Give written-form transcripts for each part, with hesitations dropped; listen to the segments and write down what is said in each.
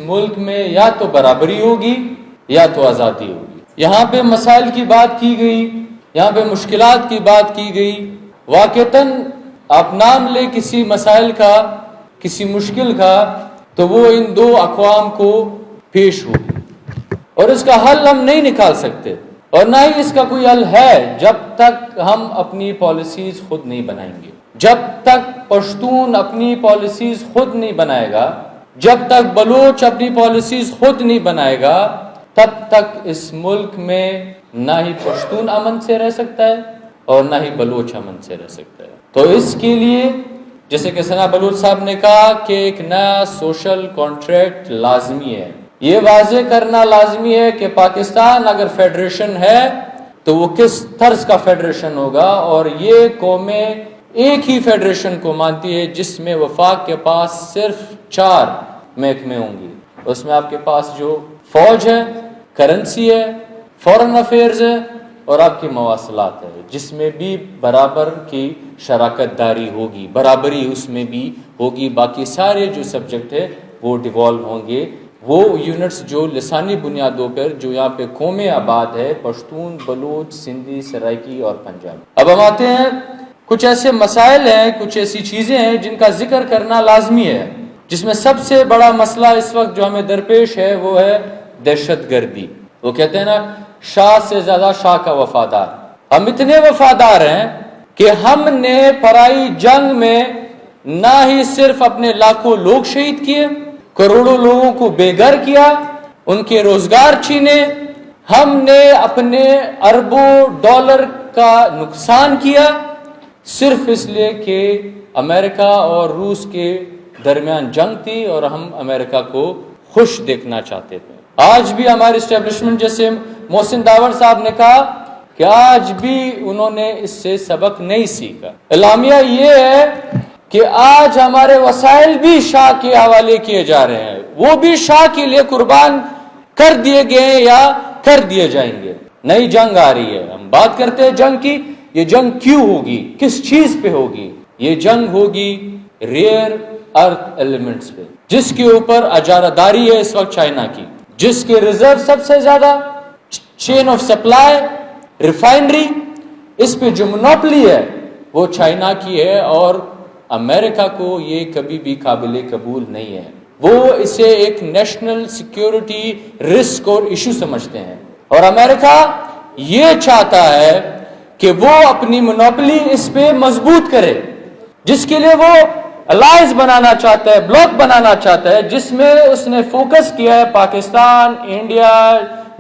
ملک میں یا تو برابری ہوگی یا تو آزادی ہوگی۔ یہاں پہ مسائل کی بات کی گئی، یہاں پہ مشکلات کی بات کی گئی۔ واقعتاً آپ نام لیں کسی مسائل کا، کسی مشکل کا، تو وہ ان دو اقوام کو پیش ہوگی، اور اس کا حل ہم نہیں نکال سکتے، اور نہ ہی اس کا کوئی حل ہے جب تک ہم اپنی پالیسیز خود نہیں بنائیں گے۔ جب تک پشتون اپنی پالیسیز خود نہیں بنائے گا، جب تک بلوچ اپنی پالیسیز خود نہیں بنائے گا، تب تک اس ملک میں نہ ہی پشتون امن سے رہ سکتا ہے اور نہ ہی بلوچ امن سے رہ سکتا ہے۔ تو اس کے لیے جیسے کہ ثنا بلوچ صاحب نے کہا کہ ایک نیا سوشل کانٹریکٹ لازمی ہے۔ یہ واضح کرنا لازمی ہے کہ پاکستان اگر فیڈریشن ہے تو وہ کس طرز کا فیڈریشن ہوگا، اور یہ قومیں ایک ہی فیڈریشن کو مانتی ہے جس میں وفاق کے پاس صرف 4 محکمے ہوں گے۔ اس میں آپ کے پاس جو فوج ہے، کرنسی ہے، فورن افیئرز ہے اور آپ کی مواصلات ہے، جس میں بھی برابر کی شراکت داری ہوگی، برابری اس میں بھی ہوگی۔ باقی سارے جو سبجیکٹ ہے وہ ڈیوالو ہوں گے، وہ یونٹس جو لسانی بنیادوں پر جو یہاں پہ قومیں آباد ہے، پشتون، بلوچ، سندھی، سرائکی اور پنجابی۔ اب ہم آتے ہیں، کچھ ایسے مسائل ہیں، کچھ ایسی چیزیں ہیں جن کا ذکر کرنا لازمی ہے، جس میں سب سے بڑا مسئلہ اس وقت جو ہمیں درپیش ہے وہ ہے دہشت گردی۔ وہ کہتے ہیں نا، شاہ سے زیادہ شاہ کا وفادار۔ ہم اتنے وفادار ہیں کہ ہم نے پرائی جنگ میں نہ ہی صرف اپنے لاکھوں لوگ شہید کیے، کروڑوں لوگوں کو بے گھر کیا، ان کے روزگار چھینے، ہم نے اپنے اربوں ڈالر کا نقصان کیا، صرف اس لیے کہ امریکہ اور روس کے درمیان جنگ تھی اور ہم امریکہ کو خوش دیکھنا چاہتے تھے۔ آج بھی ہمارے اسٹیبلشمنٹ، جیسے محسن داور صاحب نے کہا کہ آج بھی انہوں نے اس سے سبق نہیں سیکھا۔ اعلامیہ یہ ہے کہ آج ہمارے وسائل بھی شاہ کے حوالے کیے جا رہے ہیں، وہ بھی شاہ کے لیے قربان کر دیے گئے یا کر دیے جائیں گے۔ نئی جنگ آ رہی ہے، ہم بات کرتے ہیں جنگ کی۔ یہ جنگ کیوں ہوگی؟ کس چیز پہ ہوگی؟ یہ جنگ ہوگی ریئر ارتھ ایلیمنٹس پہ، جس کے اوپر اجارہ داری ہے اس وقت چائنا کی، جس کے ریزرو سب سے زیادہ، چین آف سپلائی، ریفائنری، اس پہ جو مونوپلی ہے وہ چائنا کی ہے، اور امریکہ کو یہ کبھی بھی قابل قبول نہیں ہے۔ وہ اسے ایک نیشنل سیکیورٹی رسک اور ایشو سمجھتے ہیں، اور امریکہ یہ چاہتا ہے کہ وہ اپنی مونوپلی اس پہ مضبوط کرے، جس کے لیے وہ الائنس بنانا چاہتا ہے، بلاک بنانا چاہتا ہے، جس میں اس نے فوکس کیا ہے Pakistan, India,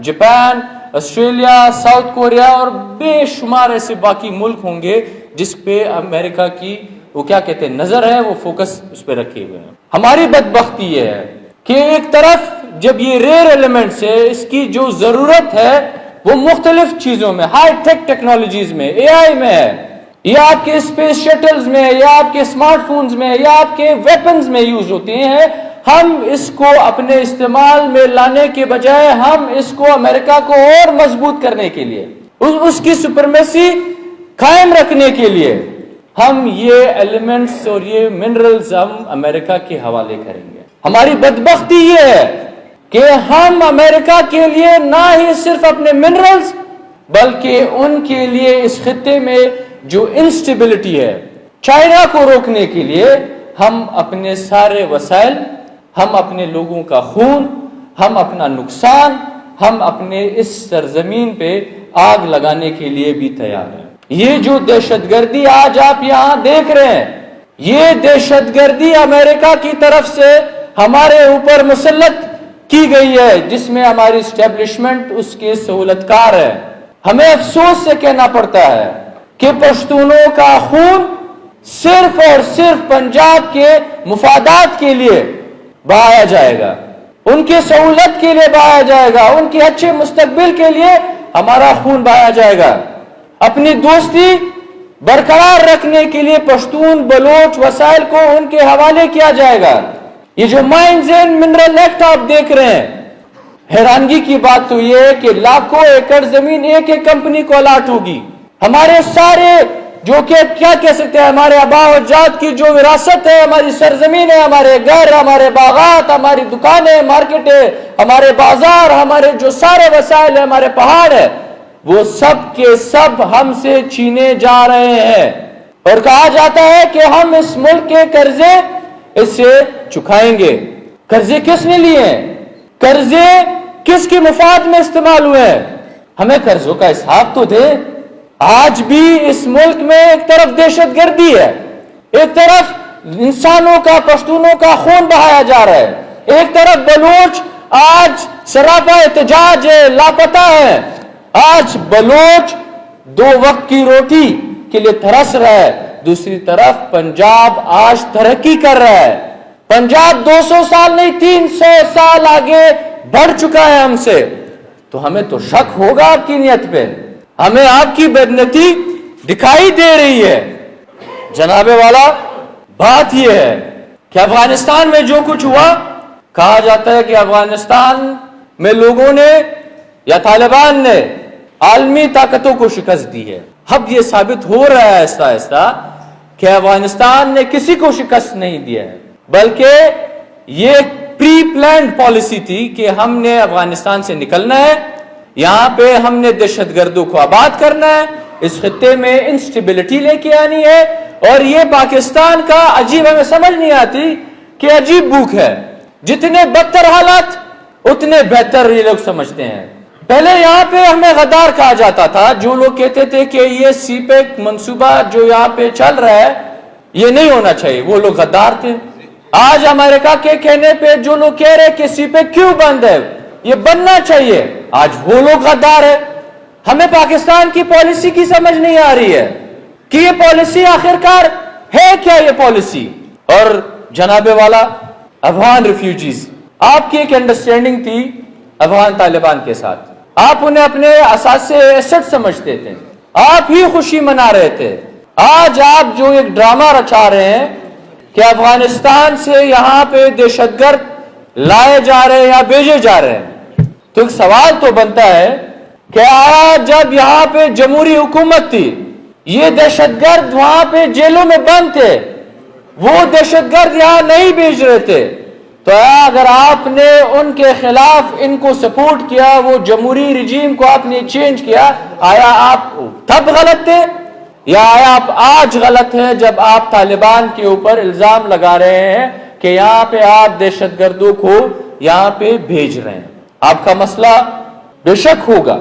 Japan, Australia, south Korea اور بے شمار ایسے باقی ملک ہوں گے جس پہ امریکہ کی وہ کیا کہتے ہیں نظر ہے، وہ فوکس اس پہ رکھے ہوئے ہیں۔ ہماری بدبختی یہ ہے کہ ایک طرف جب یہ ریئر ایلیمنٹس ہے، اس کی جو ضرورت ہے وہ مختلف چیزوں میں، ہائی ٹیک ٹیکنالوجیز میں، اے آئی میں ہے، یا آپ کے اسپیس شٹلز میں، یا آپ کے اسمارٹ فونز میں، یا آپ کے ویپنز میں یوز ہوتے ہیں۔ ہم اس کو اپنے استعمال میں لانے کے بجائے ہم اس کو امریکہ کو اور مضبوط کرنے کے لیے، اس کی سپرمیسی قائم رکھنے کے لیے ہم یہ ایلیمنٹس اور یہ منرلز ہم امریکہ کے حوالے کریں گے۔ ہماری بدبختی یہ ہے کہ ہم امریکہ کے لیے نہ ہی صرف اپنے منرلز بلکہ ان کے لیے اس خطے میں جو انسٹیبلٹی ہے، چائنا کو روکنے کے لیے ہم اپنے سارے وسائل، ہم اپنے لوگوں کا خون، ہم اپنا نقصان، ہم اپنے اس سرزمین پہ آگ لگانے کے لیے بھی تیار ہیں۔ یہ جو دہشت گردی آج آپ یہاں دیکھ رہے ہیں، یہ دہشت گردی امریکہ کی طرف سے ہمارے اوپر مسلط کی گئی ہے، جس میں ہماری اسٹیبلشمنٹ اس کے سہولت کار ہے۔ ہمیں افسوس سے کہنا پڑتا ہے کہ پشتونوں کا خون صرف اور صرف پنجاب کے مفادات کے لیے بہایا جائے گا، ان کے سہولت کے لیے بہایا جائے گا، ان کے اچھے مستقبل کے لیے ہمارا خون بہایا جائے گا۔ اپنی دوستی برقرار رکھنے کے لیے پشتون بلوچ وسائل کو ان کے حوالے کیا جائے گا۔ یہ جو مائنز اینڈ منرل ایکٹ آپ دیکھ رہے ہیں، حیرانگی کی بات تو یہ ہے کہ لاکھوں ایکڑ زمین ایک ایک کمپنی کو الاٹ ہوگی۔ ہمارے سارے جو کہ کیا کہہ سکتے ہیں ہمارے آباء و اجداد کی جو وراثت ہے، ہماری سرزمین ہے، ہمارے گھر، ہمارے باغات، ہماری دکانیں، مارکیٹیں، ہمارے بازار، ہمارے جو سارے وسائل ہیں، ہمارے پہاڑ ہے، وہ سب کے سب ہم سے چھینے جا رہے ہیں۔ اور کہا جاتا ہے کہ ہم اس ملک کے قرضے اس سے چکائیں گے۔ قرضے کس نے لیے ہیں؟ قرضے کس کی مفاد میں استعمال ہوئے ہیں؟ ہمیں قرضوں کا حساب تو دے۔ آج بھی اس ملک میں ایک طرف دہشت گردی ہے، ایک طرف انسانوں کا، پشتونوں کا خون بہایا جا رہا ہے، ایک طرف بلوچ آج سراپا احتجاج ہے، لاپتہ ہے۔ آج بلوچ 2 وقت کی روٹی کے لیے ترس رہا ہے، دوسری طرف پنجاب آج ترقی کر رہا ہے۔ پنجاب 200 سال نہیں 300 سال آگے بڑھ چکا ہے ہم سے۔ تو ہمیں تو شک ہوگا آپ کی نیت پہ، ہمیں آپ کی بدنیتی دکھائی دے رہی ہے۔ جناب والا، بات یہ ہے کہ افغانستان میں جو کچھ ہوا، کہا جاتا ہے کہ افغانستان میں لوگوں نے یا طالبان نے عالمی طاقتوں کو شکست دی ہے۔ اب یہ ثابت ہو رہا ہے آہستہ آہستہ کہ افغانستان نے کسی کو شکست نہیں دیا ہے، بلکہ یہ پری پلانڈ پالیسی تھی کہ ہم نے افغانستان سے نکلنا ہے، یہاں پہ ہم نے دہشت گردوں کو آباد کرنا ہے، اس خطے میں انسٹیبلٹی لے کے آنی ہے۔ اور یہ پاکستان کا عجیب، ہمیں سمجھ نہیں آتی کہ عجیب بھوک ہے، جتنے بدتر حالات اتنے بہتر یہ لوگ سمجھتے ہیں۔ پہلے یہاں پہ ہمیں غدار کہا جاتا تھا، جو لوگ کہتے تھے کہ یہ سی پیک منصوبہ جو یہاں پہ چل رہا ہے یہ نہیں ہونا چاہیے، وہ لوگ غدار تھے۔ آج امریکہ کے کہنے پہ جو لوگ کہہ رہے کہ سی پیک کیوں بند ہے، یہ بننا چاہیے، آج وہ لوگ غدار ہے۔ ہمیں پاکستان کی پالیسی کی سمجھ نہیں آ رہی ہے کہ یہ پالیسی آخرکار ہے کیا یہ پالیسی۔ اور جناب والا، افغان ریفیوجیز، آپ کی ایک انڈرسٹینڈنگ تھی افغان طالبان کے ساتھ، آپ انہیں اپنے اساس ایسٹ سمجھتے تھے، آپ ہی خوشی منا رہے تھے۔ آج آپ جو ایک ڈرامہ رچا رہے ہیں کہ افغانستان سے یہاں پہ دہشت گرد لائے جا رہے ہیں یا بھیجے جا رہے ہیں، تو ایک سوال تو بنتا ہے کہ آج جب یہاں پہ جمہوری حکومت تھی، یہ دہشت گرد وہاں پہ جیلوں میں بند تھے، وہ دہشت گرد یہاں نہیں بھیج رہے تھے، تو اگر آپ نے ان کے خلاف ان کو سپورٹ کیا، وہ جمہوری رجیم کو آپ نے چینج کیا، آیا آپ تب غلط تھے یا آیا آپ آج غلط ہیں جب آپ طالبان کے اوپر الزام لگا رہے ہیں کہ یہاں پہ آپ دہشت گردوں کو یہاں پہ بھیج رہے ہیں؟ آپ کا مسئلہ بے شک ہوگا،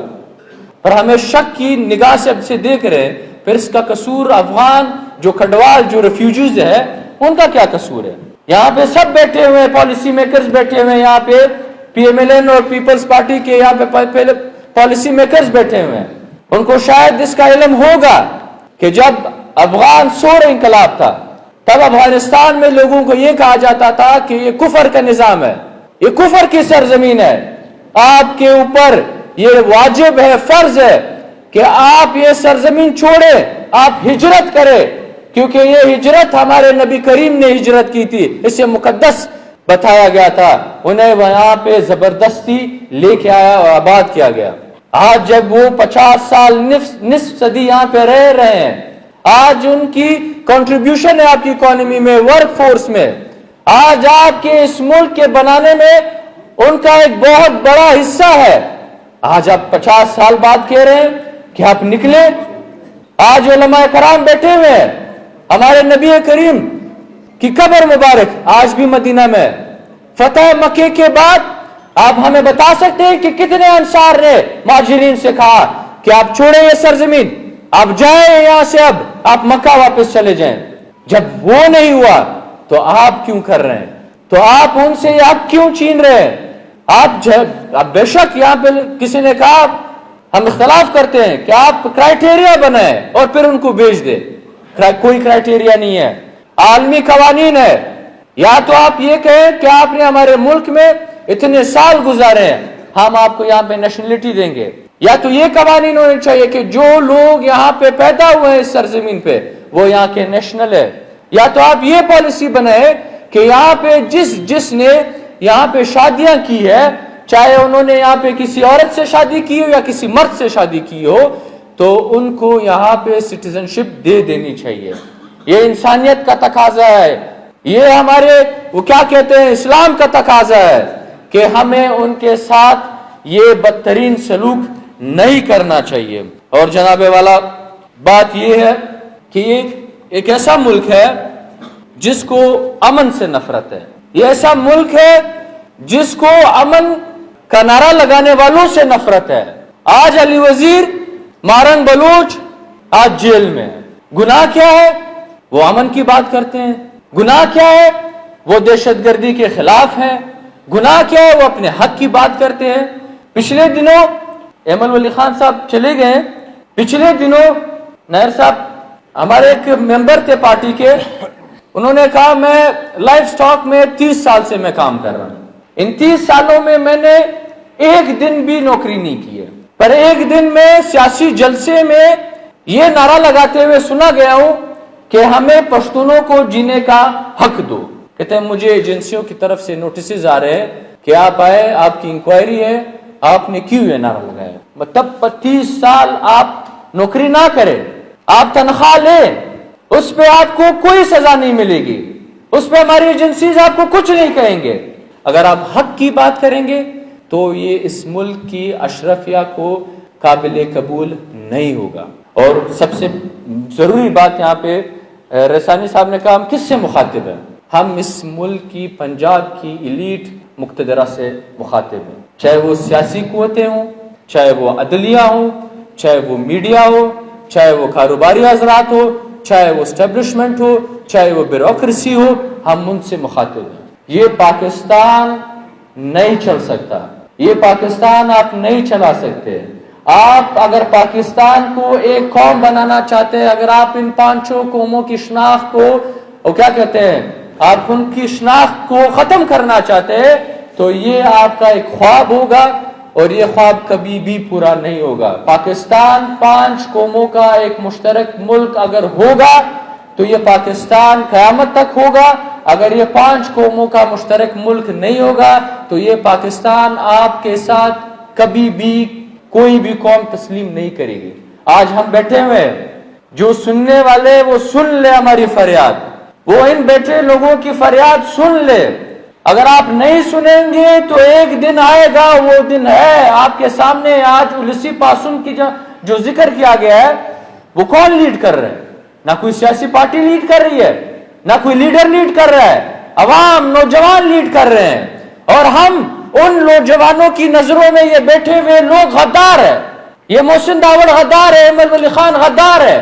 پر ہمیں شک کی نگاہ سے اب سے دیکھ رہے ہیں، پھر اس کا قصور افغان جو کھڈوال جو ریفیوجیز ہے ان کا کیا قصور ہے؟ یہاں پہ سب بیٹھے ہوئے ہیں، پالیسی میکرز بیٹھے ہوئے ہیں، یہاں پہ پی ایم ایل این اور پیپلز پارٹی کے یہاں پہ پہلے پالیسی میکرز بیٹھے ہوئے ہیں، ان کو شاید اس کا علم ہوگا کہ جب افغان سور انقلاب تھا تب افغانستان میں لوگوں کو یہ کہا جاتا تھا کہ یہ کفر کا نظام ہے، یہ کفر کی سرزمین ہے، آپ کے اوپر یہ واجب ہے، فرض ہے کہ آپ یہ سرزمین چھوڑے، آپ ہجرت کرے، کیونکہ یہ ہجرت ہمارے نبی کریم نے ہجرت کی تھی، اسے مقدس بتایا گیا تھا، انہیں وہاں پہ زبردستی لے کے آیا اور آباد کیا گیا۔ آج جب وہ 50 سال نصف صدی یہاں پہ رہ رہے ہیں، آج ان کی کنٹریبیوشن ہے آپ کی اکانومی میں، ورک فورس میں، آج آپ کے اس ملک کے بنانے میں ان کا ایک بہت بڑا حصہ ہے، آج آپ 50 سال بعد کہہ رہے ہیں کہ آپ نکلے۔ آج علماء کرام بیٹھے ہوئے ہیں، ہمارے نبی کریم کی قبر مبارک آج بھی مدینہ میں، فتح مکے کے بعد آپ ہمیں بتا سکتے ہیں کہ کتنے انصار نے مہاجرین سے کہا کہ آپ چھوڑیں یہ سرزمین، آپ جائیں یہاں سے، اب آپ مکہ واپس چلے جائیں؟ جب وہ نہیں ہوا تو آپ کیوں کر رہے ہیں؟ تو آپ ان سے آپ کیوں چھین رہے ہیں؟ آپ بے شک یہاں پہ کسی نے کہا ہم اختلاف کرتے ہیں کہ آپ کرائیٹیریا بنائیں اور پھر ان کو بھیج دیں، کوئی کرائیٹیریا نہیں ہے، عالمی قوانین ہے۔ یا تو آپ یہ کہیں کہ آپ نے ہمارے ملک میں اتنے سال گزارے ہیں، ہم آپ کو یہاں پہ نیشنلٹی دیں گے، یا تو یہ قوانین ہونے چاہیے کہ جو لوگ یہاں پہ پیدا ہوئے ہیں اس سرزمین پہ وہ یہاں کے نیشنل ہے، یا تو آپ یہ پالیسی بنائے کہ یہاں پہ جس نے یہاں پہ شادیاں کی ہے، چاہے انہوں نے یہاں پہ کسی عورت سے شادی کی ہو یا کسی مرد سے شادی کی ہو، تو ان کو یہاں پہ سٹیزنشپ دے دینی چاہیے. یہ انسانیت کا تقاضا ہے, یہ ہمارے وہ کیا کہتے ہیں اسلام کا تقاضا ہے کہ ہمیں ان کے ساتھ یہ بدترین سلوک نہیں کرنا چاہیے. اور جناب والا بات یہ ہے کہ یہ ایک ایسا ملک ہے جس کو امن سے نفرت ہے. یہ ایسا ملک ہے جس کو امن کا نعرہ لگانے والوں سے نفرت ہے. آج علی وزیر, مارنگ بلوچ آج جیل میں ہے. گناہ کیا ہے؟ وہ امن کی بات کرتے ہیں. گناہ کیا ہے؟ وہ دہشت گردی کے خلاف ہیں. گناہ کیا ہے؟ وہ اپنے حق کی بات کرتے ہیں. پچھلے دنوں ایمن ولی خان صاحب چلے گئے. پچھلے دنوں نیر صاحب ہمارے ایک ممبر تھے پارٹی کے, انہوں نے کہا میں لائف سٹاک میں 30 سال سے میں کام کر رہا ہوں. ان 30 سالوں میں میں نے ایک دن بھی نوکری نہیں کی ہے, پر ایک دن میں سیاسی جلسے میں یہ نعرہ لگاتے ہوئے سنا گیا ہوں کہ ہمیں پشتونوں کو جینے کا حق دو. کہتے ہیں مجھے ایجنسیوں کی طرف سے نوٹسز آ رہے ہیں کہ آپ آئے, آپ کی انکوائری ہے, آپ نے کیوں یہ نعرہ لگایا. مطلب 30 سال آپ نوکری نہ کریں, آپ تنخواہ لیں, اس پہ آپ کو کوئی سزا نہیں ملے گی, اس پہ ہماری ایجنسیز آپ کو کچھ نہیں کہیں گے. اگر آپ حق کی بات کریں گے تو یہ اس ملک کی اشرفیہ کو قابل قبول نہیں ہوگا. اور سب سے ضروری بات یہاں پہ رسانی صاحب نے کہا ہم کس سے مخاطب ہیں؟ ہم اس ملک کی پنجاب کی ایلیٹ مقتدرہ سے مخاطب ہیں, چاہے وہ سیاسی قوتیں ہوں, چاہے وہ عدلیہ ہوں, چاہے وہ میڈیا ہو, چاہے وہ کاروباری حضرات ہو, چاہے وہ اسٹیبلشمنٹ ہو, چاہے وہ بیوروکریسی ہو, ہم ان سے مخاطب ہیں. یہ پاکستان نہیں چل سکتا, یہ پاکستان آپ نہیں چلا سکتے. آپ اگر پاکستان کو ایک قوم بنانا چاہتے ہیں, اگر آپ ان 5 قوموں کی شناخت کو, وہ کیا کہتے ہیں, آپ ان کی شناخت کو ختم کرنا چاہتے ہیں, تو یہ آپ کا ایک خواب ہوگا اور یہ خواب کبھی بھی پورا نہیں ہوگا. پاکستان 5 قوموں کا ایک مشترک ملک اگر ہوگا تو یہ پاکستان قیامت تک ہوگا. اگر یہ 5 قوموں کا مشترک ملک نہیں ہوگا تو یہ پاکستان آپ کے ساتھ کبھی بھی کوئی بھی قوم تسلیم نہیں کرے گی. آج ہم بیٹھے ہوئے ہیں, جو سننے والے وہ سن لے ہماری فریاد, وہ ان بیٹھے لوگوں کی فریاد سن لے. اگر آپ نہیں سنیں گے تو ایک دن آئے گا, وہ دن ہے آپ کے سامنے. آج الیسی پاسون کی جو ذکر کیا گیا ہے وہ کون لیڈ کر رہے ہیں؟ نہ کوئی سیاسی پارٹی لیڈ کر رہی ہے, نہ کوئی لیڈر لیڈ کر رہا ہے, عوام نوجوان لیڈ کر رہے ہیں. اور ہم ان نوجوانوں کی نظروں میں یہ بیٹھے ہوئے لوگ غدار ہے. یہ محسن داوڑ غدار ہے, ایمن ولی خان غدار ہے,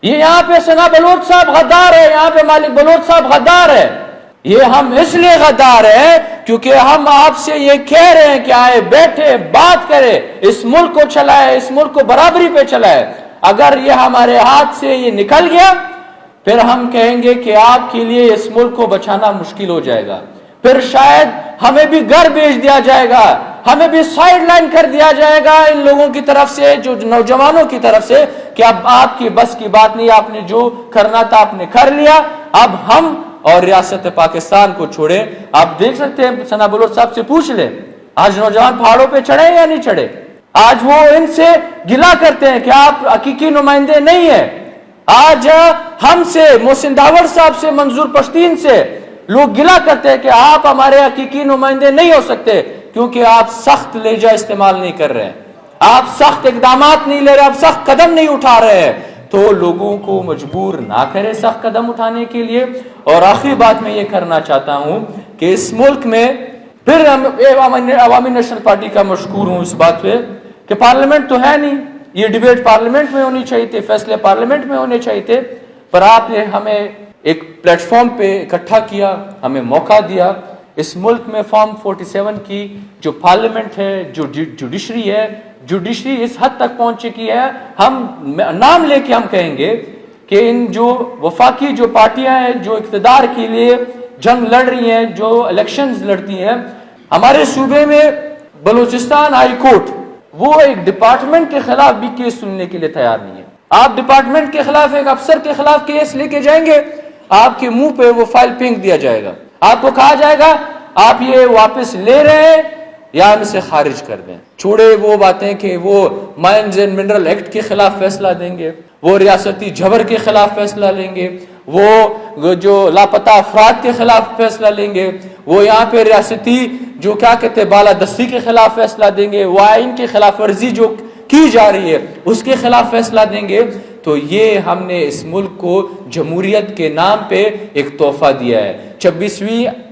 یہ یہاں پہ ثنا بلوچ صاحب غدار ہے, یہاں پہ مالک بلوچ صاحب غدار ہے. یہ ہم اس لیے غدار ہیں کیونکہ ہم آپ سے یہ کہہ رہے ہیں کہ آئے بیٹھے بات کرے, اس ملک کو چلائے, اس ملک کو برابری پہ چلائے. اگر یہ ہمارے ہاتھ سے یہ نکل گیا پھر ہم کہیں گے کہ آپ کے لیے اس ملک کو بچانا مشکل ہو جائے گا. پھر شاید ہمیں بھی گھر بھیج دیا جائے گا, ہمیں بھی سائیڈ لائن کر دیا جائے گا ان لوگوں کی طرف سے, جو نوجوانوں کی طرف سے, کہ اب آپ کی بس کی بات نہیں, آپ نے جو کرنا تھا آپ نے کر لیا, اب ہم اور ریاست پاکستان کو چھوڑے. آپ دیکھ سکتے ہیں, ثنا بلوچ صاحب سے پوچھ لیں, آج نوجوان پہاڑوں پہ چڑھے یا نہیں چڑھے؟ آج وہ ان سے گلا کرتے ہیں کہ آپ حقیقی نمائندے نہیں ہیں. آج ہم سے, محسن داوڑ صاحب سے, منظور پشتین سے لوگ گلا کرتے ہیں کہ آپ ہمارے حقیقی نمائندے نہیں ہو سکتے کیونکہ آپ سخت لہجہ استعمال نہیں کر رہے ہیں, آپ سخت اقدامات نہیں لے رہے, آپ سخت قدم نہیں اٹھا رہے ہیں. تو لوگوں کو مجبور نہ کرے سخت قدم اٹھانے کے لیے. اور آخری بات میں یہ کرنا چاہتا ہوں کہ اس ملک میں پھر عوامی نیشنل پارٹی کا مشکور ہوں اس بات پہ کہ پارلیمنٹ تو ہے نہیں, یہ ڈیبیٹ پارلیمنٹ میں ہونی چاہیے تھی, فیصلے پارلیمنٹ میں ہونے چاہیے تھے, پر آپ نے ہمیں ایک پلیٹ فارم پہ اکٹھا کیا, ہمیں موقع دیا. اس ملک میں فارم 47 کی جو پارلیمنٹ ہے, جو جوڈیشری ہے, جوڈیشری اس حد تک پہنچ چکی ہے, ہم نام لے کے ہم کہیں گے کہ ان جو وفاقی جو پارٹیاں ہیں جو اقتدار کے لیے جنگ لڑ رہی ہیں, جو الیکشنز لڑتی ہیں, ہمارے صوبے میں بلوچستان ہائی کورٹ وہ ایک ڈپارٹمنٹ کے خلاف بھی کیس سننے کے لیے تیار نہیں ہے. آپ ڈپارٹمنٹ کے خلاف ایک افسر کے خلاف کیس لے کے جائیں گے, آپ کے منہ پہ وہ فائل پھینک دیا جائے گا, آپ کو کہا جائے گا آپ یہ واپس لے رہے ہیں یا ہم اسے خارج کر دیں. چھوڑے وہ باتیں کہ وہ مائنز اینڈ منرل ایکٹ کے خلاف فیصلہ دیں گے, وہ ریاستی جبر کے خلاف فیصلہ لیں گے, وہ جو لاپتہ افراد کے خلاف فیصلہ لیں گے, وہ یہاں پہ ریاستی جو کیا کہتے ہیں بالادستی کے خلاف فیصلہ دیں گے, وہ آئین کی خلاف ورزی جو کی جا رہی ہے اس کے خلاف فیصلہ دیں گے. تو یہ ہم نے اس ملک کو جمہوریت کے نام پہ ایک تحفہ دیا ہے.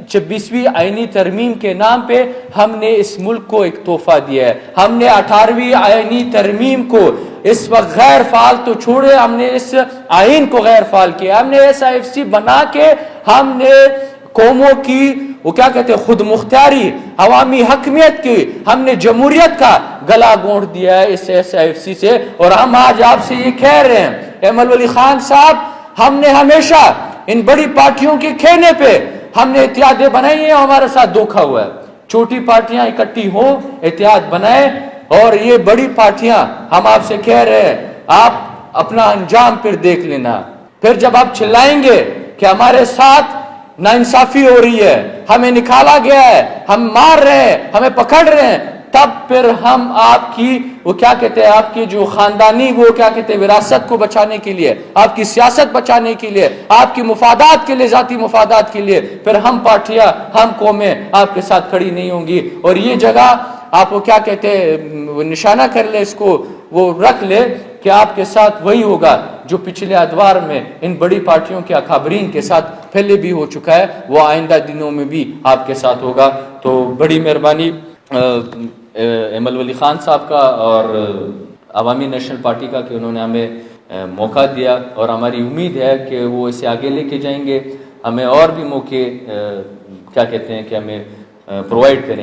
26ویں آئینی ترمیم کے نام پہ ہم نے اس ملک کو ایک تحفہ دیا ہے. ہم نے 18ویں آئینی ترمیم کو اس وقت غیر فعال تو چھوڑے, ہم نے اس آئین کو غیر فعال کیا. ہم نے SIFC بنا کے ہم نے قوموں کی وہ کیا کہتے ہیں خود مختاری, عوامی حکمیت کی, ہم نے جمہوریت کا گلا گھونٹ دیا ہے اس SIFC سے. اور ہم آج آپ سے یہ کہہ رہے ہیں ایمل ولی خان صاحب, ہم نے ہمیشہ ان بڑی پارٹیوں کے کہنے پہ ہم نے اتحادیں بنائی ہیں, ہمارے ساتھ دھوکا ہوا ہے. چھوٹی پارٹیاں اکٹھی ہوں, اتحاد بنائے, اور یہ بڑی پارٹیاں ہم آپ سے کہہ رہے ہیں آپ اپنا انجام پھر دیکھ لینا. پھر جب آپ چلائیں گے کہ ہمارے ساتھ ناانصافی ہو رہی ہے, ہمیں نکالا گیا ہے, ہم مار رہے ہیں, ہمیں پکڑ رہے ہیں, تب پھر ہم آپ کی وہ کیا کہتے ہیں آپ کی جو خاندانی وہ کیا کہتے ہیں وراثت کو بچانے کے لیے, آپ کی سیاست بچانے کے لیے, آپ کی مفادات کے لیے, ذاتی مفادات کے لیے, پھر ہم پارٹیاں ہم قومیں آپ کے ساتھ کھڑی نہیں ہوں گی. اور یہ جگہ آپ وہ کیا کہتے ہیں نشانہ کر لے, اس کو وہ رکھ لے کہ آپ کے ساتھ وہی ہوگا جو پچھلے ادوار میں ان بڑی پارٹیوں کے اکابرین کے ساتھ پہلے بھی ہو چکا ہے, وہ آئندہ دنوں میں بھی آپ کے ساتھ ہوگا. تو بڑی مہربانی ایمل ولی خان صاحب کا اور عوامی نیشنل پارٹی کا کہ انہوں نے ہمیں موقع دیا, اور ہماری امید ہے کہ وہ اسے آگے لے کے جائیں گے, ہمیں اور بھی موقع کیا کہتے ہیں کہ ہمیں پرووائڈ کریں گے.